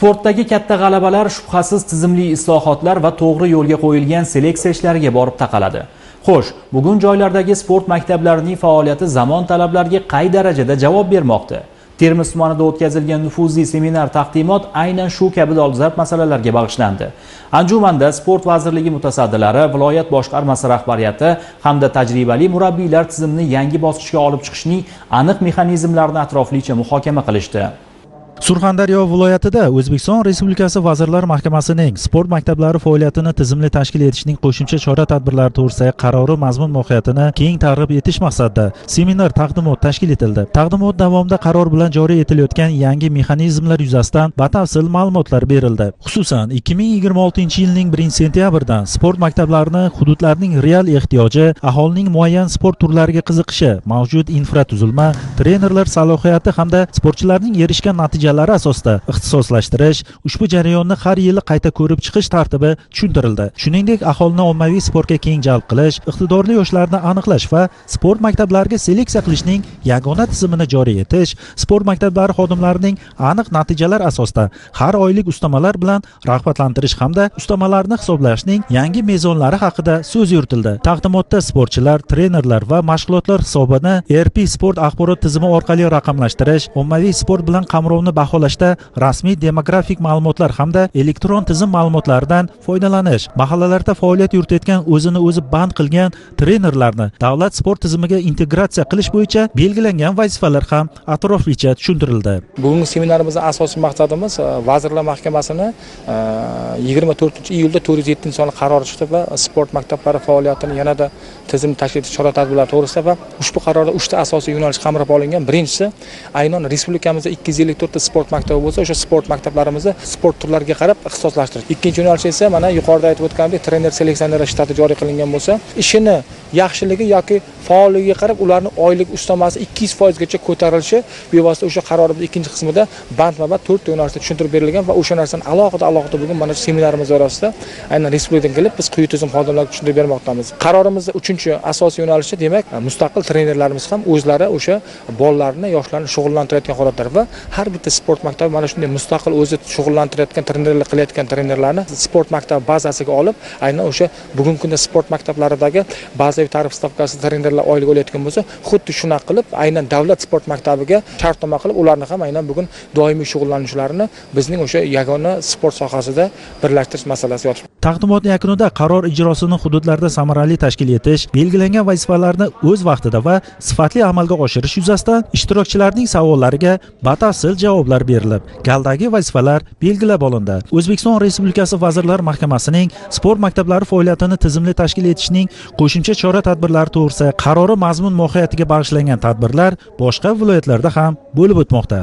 Sportdagi katta g'alabalar shubhasiz tizimli islohotlar va to'g'ri yo'lga qo'yilgan seleksiya ishlariga borib taqaladi. Xo'sh, bugun joylardagi sport maktablarining faoliyati zamon talablariga qay darajada javob bermoqda? Termiz tumanida o'tkazilgan nufuzli seminar taqdimot aynan shu kabi dolzarb masalalarga bag'ishlandi. Anjumanda Sport vazirligi mutasaddilari, viloyat boshqarmasi rahbariyati hamda tajribali murabbiylar tizimni yangi bosqichga olib chiqishning aniq mexanizmlarini atroflicha muhokama qilishdi. Surxondaryo viloyatida O'zbekiston Respublikasi Vazirlar Mahkamasining sport maktablari faoliyatini tizimli tashkil etishning qo'shimcha chora-tadbirlari to'g'risidagi qarori mazmun mohiyatini keng targ'ib etish maqsadida seminar taqdimot tashkil etildi. Taqdimot davomida qaror bilan joriy etilayotgan yangi mexanizmlar yuzasidan batafsil ma'lumotlar berildi. Xususan, 2026-yilning 1-sentyabridan sport maktablarini hududlarning real ehtiyoji, aholining muayyan sport turlariga qiziqishi, mavjud infratuzilma, trenerlar salohiyati hamda sportchilarning erishgan natijalari asosida ixtisoslashtirish, ushbu jarayonni har yili qayta ko'rib chiqish tartibi tushuntirildi. Shuningdek, aholini ommaviy sportga keng jalb qilish, iqtidorli yoshlarni aniqlash va sport maktablariga seleksiya qilishning yagona tizimini joriy etish, sport maktablari xodimlarining aniq natijalar asosida har oylik ustamalar bilan rag'batlantirish hamda ustamalarni hisoblashning yangi mezonlari haqida so'z yuritildi. Taqdimotda sportchilar, trenerlar va mashg'ulotlar hisobini ERP sport axborot tizimi orqali raqamlashtirish, ommaviy sport bilan qamrovni baholashda rasmiy demografik ma'lumotlar hamda elektron tizim ma'lumotlaridan foydalanish, mahallalarda faoliyat yuritayotgan o'zini o'zi band qilgan trenerlarni davlat sport tizimiga integratsiya qilish bo'yicha belgilangan vazifalar ham atroflicha tushuntirildi. Bugungi seminarimizning asosiy maqsadimiz Vazirlar Mahkamasining 24-iyulda 407-sonli qarori chiqdi va sport maktablari faoliyatini yanada tizimli tashkil etish chora-tadbirlari to'g'risida va ushbu qarorda 3 ta asosiy yo'nalish qamrab olingan. Birinchisi, aynan respublikamizda 254 ta sport maktabi bo'lsa, o'sha sport maktablarimizni sport turlariga qarab ixtisoslashtirish. Ikkinchi yo'nalish esa mana yuqorida aytib o'tganimdek trener seleksionerlar shtati joriy qilingan bo'lsa, ishini yaxshiligi yoki faolligiga qarab ularning oylik ustamasi 200% gacha ko'tarilishi bevosita o'sha qarorimizning ikkinchi qismida bandma-band 4 ta yo'nalishda tushuntirib berilgan va o'sha narsani alohida bugun mana shu seminarimiz doirasida aynan respublikadan kelib biz quyi tizim xodimlariga tushuntirib bermoqdamiz. Qarorimizning 3-asosiy yo'nalishi demak mustaqil trenerlarimiz ham o'zlari o'sha bolalarni, yoshlarni shug'ullantirayotgan holatlar va har bitta sport maktabi mana shunday mustaqil o'zi shug'ullantirayotgan trenerlar qilayotgan trenerlarni sport maktabi bazasiga olib, aynan o'sha bugungi kunda sport maktablaridagi bazaviy tarif stavkasi trenerlar oylik olayotgan bo'lsa, xuddi shunaqa qilib aynan davlat sport maktabiga shartnoma qilib, ularni ham aynan bugun doimiy shug'ullanishlarini bizning o'sha yagona sport sohasida birlashtirish masalasi yotibdi. Taqdimot yakunida qaror ijrosini hududlarda samarali tashkil etish, belgilangan vazifalarni o'z vaqtida va sifatli amalga oshirish yuzasidan ishtirokchilarning savollariga batafsil javoblar berilib, galdagi vazifalar belgilab olindi. O'zbekiston Respublikasi Vazirlar Mahkamasining sport maktablari faoliyatini tizimli tashkil etishning qo'shimcha chora-tadbirlari to'g'risida qarori mazmun mohiyatiga bag'ishlangan tadbirlar boshqa viloyatlarda ham bo'lib o'tmoqda.